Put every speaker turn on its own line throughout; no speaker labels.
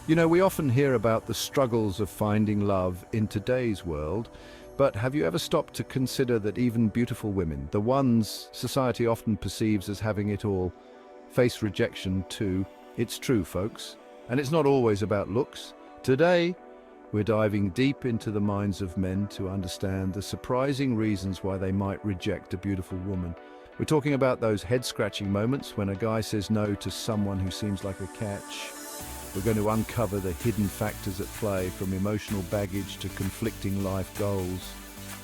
You know, we often hear about the struggles of finding love in today's world, but have you ever stopped to consider that even beautiful women, the ones society often perceives as having it all, face rejection too? It's true, folks. And it's not always about looks. Today, we're diving deep into the minds of men to understand the surprising reasons why they might reject a beautiful woman. We're talking about those head-scratching moments when a guy says no to someone who seems like a catch. We're going to uncover the hidden factors at play, from emotional baggage to conflicting life goals.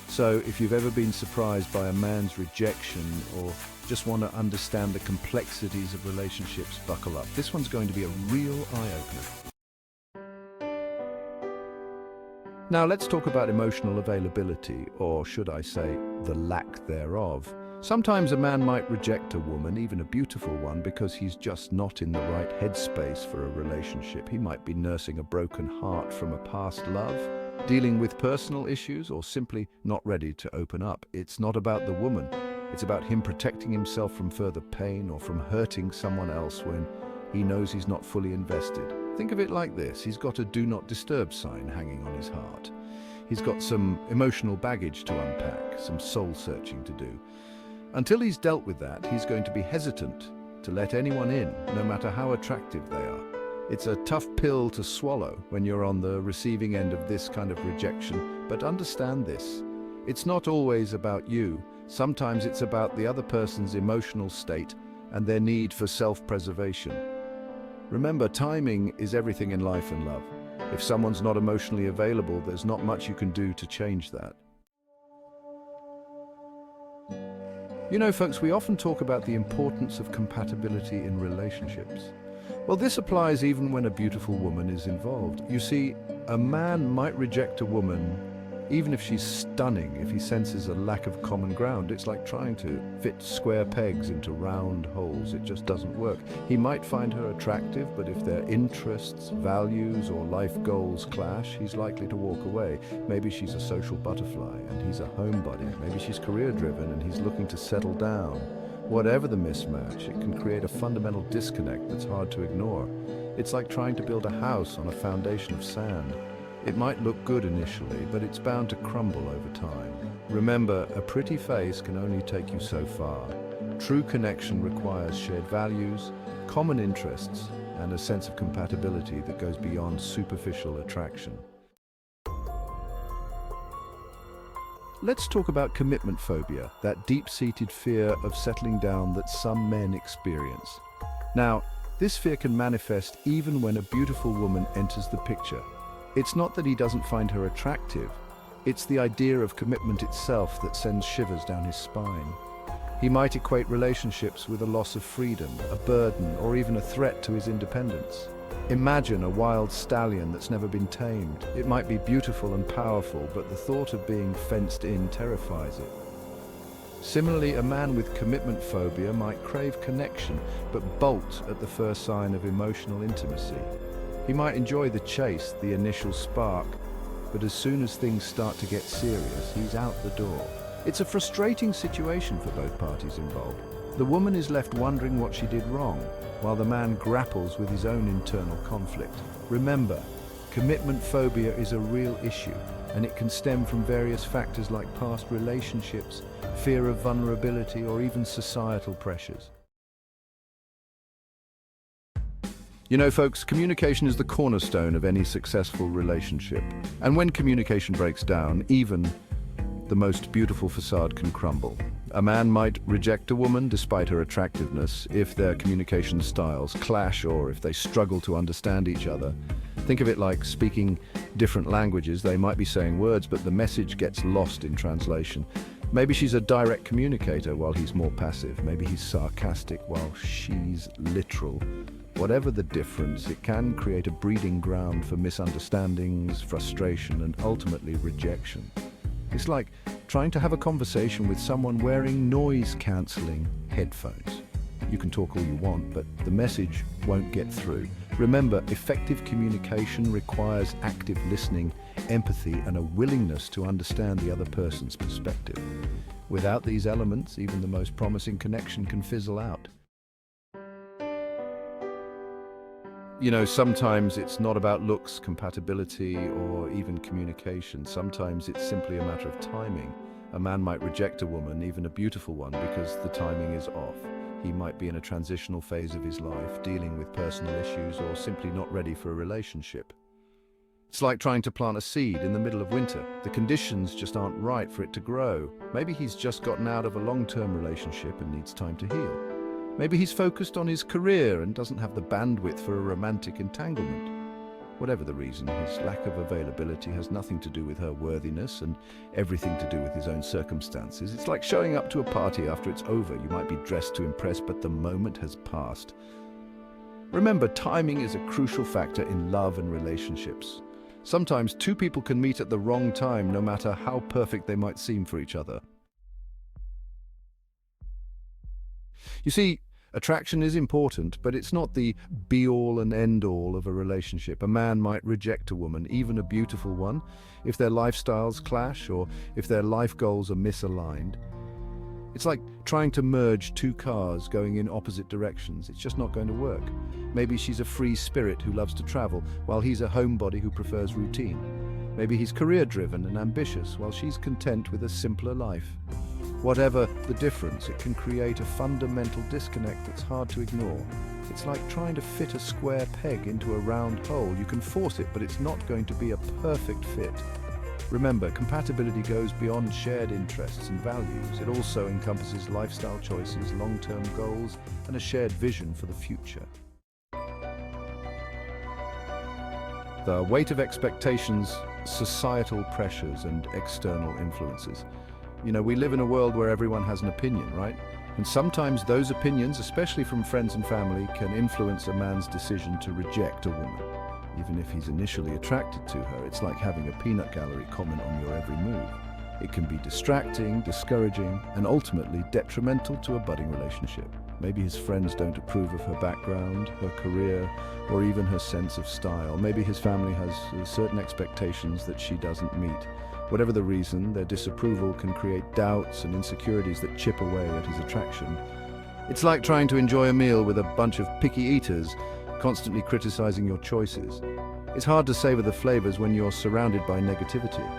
So if you've ever been surprised by a man's rejection or just want to understand the complexities of relationships, buckle up. This one's going to be a real eye-opener. Now let's talk about emotional availability, or should I say, the lack thereof. Sometimes a man might reject a woman, even a beautiful one, because he's just not in the right headspace for a relationship. He might be nursing a broken heart from a past love, dealing with personal issues, or simply not ready to open up. It's not about the woman. It's about him protecting himself from further pain or from hurting someone else when he knows he's not fully invested. Think of it like this. He's got a do not disturb sign hanging on his heart. He's got some emotional baggage to unpack, some soul searching to do. Until he's dealt with that, he's going to be hesitant to let anyone in, no matter how attractive they are. It's a tough pill to swallow when you're on the receiving end of this kind of rejection, but understand this. It's not always about you. Sometimes it's about the other person's emotional state and their need for self-preservation. Remember, timing is everything in life and love. If someone's not emotionally available, there's not much you can do to change that. You know, folks, we often talk about the importance of compatibility in relationships. Well, this applies even when a beautiful woman is involved. You see, a man might reject a woman even if she's stunning, if he senses a lack of common ground. It's like trying to fit square pegs into round holes. It just doesn't work. He might find her attractive, but if their interests, values, or life goals clash, he's likely to walk away. Maybe she's a social butterfly and he's a homebody. Maybe she's career-driven and he's looking to settle down. Whatever the mismatch, it can create a fundamental disconnect that's hard to ignore. It's like trying to build a house on a foundation of sand. It might look good initially, but it's bound to crumble over time. Remember, a pretty face can only take you so far. True connection requires shared values, common interests, and a sense of compatibility that goes beyond superficial attraction. Let's talk about commitment phobia, that deep-seated fear of settling down that some men experience. Now, this fear can manifest even when a beautiful woman enters the picture. It's not that he doesn't find her attractive, it's the idea of commitment itself that sends shivers down his spine. He might equate relationships with a loss of freedom, a burden, or even a threat to his independence. Imagine a wild stallion that's never been tamed. It might be beautiful and powerful, but the thought of being fenced in terrifies it. Similarly, a man with commitment phobia might crave connection, but bolt at the first sign of emotional intimacy. He might enjoy the chase, the initial spark, but as soon as things start to get serious, he's out the door. It's a frustrating situation for both parties involved. The woman is left wondering what she did wrong, while the man grapples with his own internal conflict. Remember, commitment phobia is a real issue, and it can stem from various factors like past relationships, fear of vulnerability, or even societal pressures. You know, folks, communication is the cornerstone of any successful relationship. And when communication breaks down, even the most beautiful facade can crumble. A man might reject a woman despite her attractiveness if their communication styles clash or if they struggle to understand each other. Think of it like speaking different languages. They might be saying words, but the message gets lost in translation. Maybe she's a direct communicator while he's more passive. Maybe he's sarcastic while she's literal. Whatever the difference, it can create a breeding ground for misunderstandings, frustration, and ultimately rejection. It's like trying to have a conversation with someone wearing noise-canceling headphones. You can talk all you want, but the message won't get through. Remember, effective communication requires active listening, empathy, and a willingness to understand the other person's perspective. Without these elements, even the most promising connection can fizzle out. Sometimes it's not about looks, compatibility, or even communication. Sometimes it's simply a matter of timing. A man might reject a woman, even a beautiful one, because the timing is off. He might be in a transitional phase of his life, dealing with personal issues, or simply not ready for a relationship. It's like trying to plant a seed in the middle of winter. The conditions just aren't right for it to grow. Maybe he's just gotten out of a long-term relationship and needs time to heal. Maybe he's focused on his career and doesn't have the bandwidth for a romantic entanglement. Whatever the reason, his lack of availability has nothing to do with her worthiness and everything to do with his own circumstances. It's like showing up to a party after it's over. You might be dressed to impress, but the moment has passed. Remember, timing is a crucial factor in love and relationships. Sometimes two people can meet at the wrong time, no matter how perfect they might seem for each other. You see, attraction is important, but it's not the be-all and end-all of a relationship. A man might reject a woman, even a beautiful one, if their lifestyles clash or if their life goals are misaligned. It's like trying to merge two cars going in opposite directions. It's just not going to work. Maybe she's a free spirit who loves to travel, while he's a homebody who prefers routine. Maybe he's career-driven and ambitious, while she's content with a simpler life. Whatever the difference, it can create a fundamental disconnect that's hard to ignore. It's like trying to fit a square peg into a round hole. You can force it, but it's not going to be a perfect fit. Remember, compatibility goes beyond shared interests and values. It also encompasses lifestyle choices, long-term goals, and a shared vision for the future. The weight of expectations, societal pressures, and external influences. We live in a world where everyone has an opinion, right? And sometimes those opinions, especially from friends and family, can influence a man's decision to reject a woman. Even if he's initially attracted to her, it's like having a peanut gallery comment on your every move. It can be distracting, discouraging, and ultimately detrimental to a budding relationship. Maybe his friends don't approve of her background, her career, or even her sense of style. Maybe his family has certain expectations that she doesn't meet. Whatever the reason, their disapproval can create doubts and insecurities that chip away at his attraction. It's like trying to enjoy a meal with a bunch of picky eaters, constantly criticizing your choices. It's hard to savor the flavors when you're surrounded by negativity.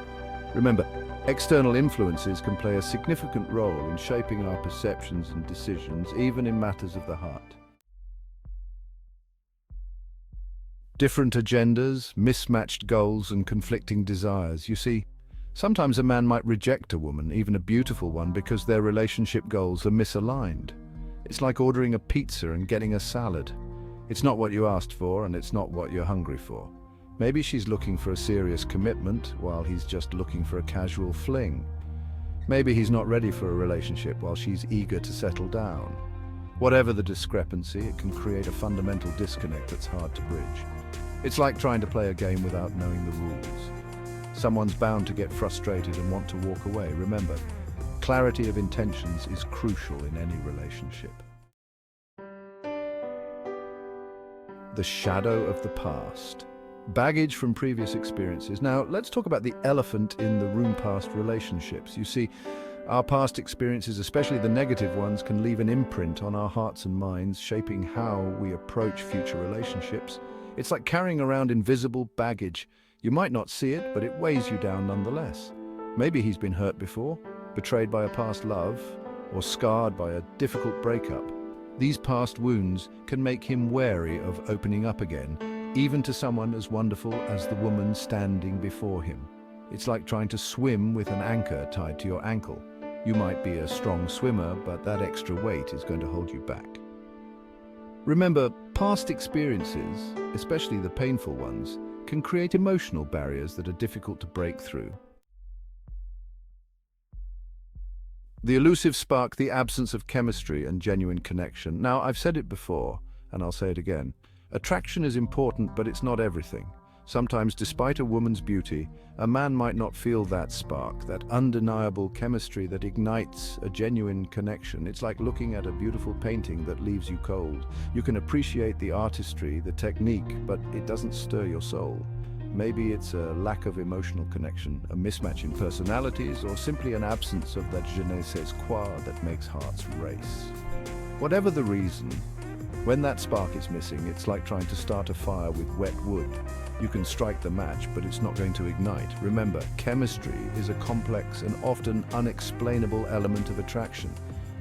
Remember, external influences can play a significant role in shaping our perceptions and decisions, even in matters of the heart. Different agendas, mismatched goals, and conflicting desires. You see, sometimes a man might reject a woman, even a beautiful one, because their relationship goals are misaligned. It's like ordering a pizza and getting a salad. It's not what you asked for, and it's not what you're hungry for. Maybe she's looking for a serious commitment, while he's just looking for a casual fling. Maybe he's not ready for a relationship, while she's eager to settle down. Whatever the discrepancy, it can create a fundamental disconnect that's hard to bridge. It's like trying to play a game without knowing the rules. Someone's bound to get frustrated and want to walk away. Remember, clarity of intentions is crucial in any relationship. The shadow of the past. Baggage from previous experiences. Now, let's talk about the elephant in the room past relationships. You see, our past experiences, especially the negative ones, can leave an imprint on our hearts and minds, shaping how we approach future relationships. It's like carrying around invisible baggage. You might not see it, but it weighs you down nonetheless. Maybe he's been hurt before, betrayed by a past love, or scarred by a difficult breakup. These past wounds can make him wary of opening up again, even to someone as wonderful as the woman standing before him. It's like trying to swim with an anchor tied to your ankle. You might be a strong swimmer, but that extra weight is going to hold you back. Remember, past experiences, especially the painful ones, can create emotional barriers that are difficult to break through. The elusive spark, the absence of chemistry and genuine connection. Now, I've said it before, and I'll say it again. Attraction is important, but it's not everything. Sometimes, despite a woman's beauty, a man might not feel that spark, that undeniable chemistry that ignites a genuine connection. It's like looking at a beautiful painting that leaves you cold. You can appreciate the artistry, the technique, but it doesn't stir your soul. Maybe it's a lack of emotional connection, a mismatch in personalities, or simply an absence of that je ne sais quoi that makes hearts race. Whatever the reason, When that spark is missing, it's like trying to start a fire with wet wood. You can strike the match, but it's not going to ignite. Remember, chemistry is a complex and often unexplainable element of attraction.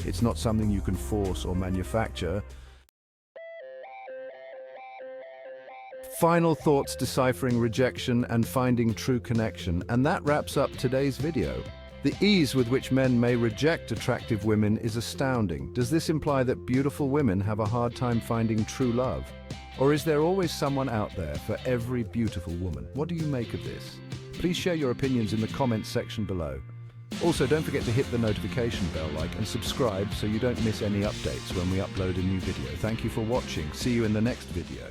It's not something you can force or manufacture. Final thoughts deciphering rejection and finding true connection. And that wraps up today's video. The ease with which men may reject attractive women is astounding. Does this imply that beautiful women have a hard time finding true love? Or is there always someone out there for every beautiful woman? What do you make of this? Please share your opinions in the comments section below. Also, don't forget to hit the notification bell and subscribe so you don't miss any updates when we upload a new video. Thank you for watching. See you in the next video.